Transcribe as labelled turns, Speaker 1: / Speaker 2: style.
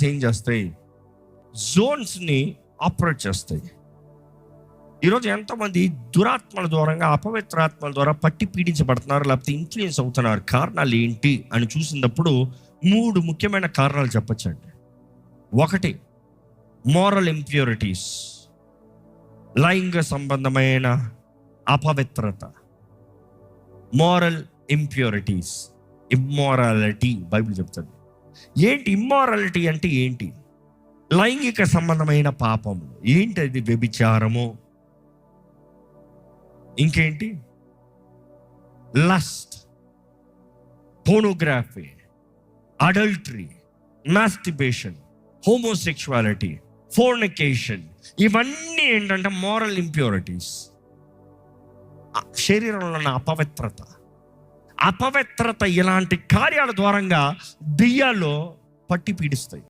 Speaker 1: ఏం చేస్తాయి? జోన్స్ని ఆపరేట్ చేస్తాయి. ఈరోజు ఎంతోమంది దురాత్మల ద్వారా, అపవిత్రాత్మల ద్వారా పట్టి పీడించబడుతున్నారు, లేకపోతే ఇన్ఫ్లుయెన్స్ అవుతున్నారు. కారణాలు ఏంటి అని చూసినప్పుడు 3 ముఖ్యమైన కారణాలు చెప్పచ్చండి. 1, మోరల్ ఇంప్యూరిటీస్, లైంగిక సంబంధమైన అపవిత్రత. మోరల్ ఇంప్యూరిటీస్, ఇమ్మోరాలిటీ బైబిల్ చెప్తుంది. ఏంటి ఇమ్మోరాలిటీ అంటే? ఏంటి? లైంగిక సంబంధమైన పాపములు. ఏంటి అది? వ్యభిచారము. ఇంకేంటి? Lust, pornography, adultery, masturbation, homosexuality, fornication. ఇవన్నీ ఏంటంటే మోరల్ ఇంప్యూరిటీస్. శరీరంలో ఉన్న అపవిత్రత ఇలాంటి కార్యాల ద్వారంగా దెయ్యాల్లో పట్టి పీడిస్తాయి.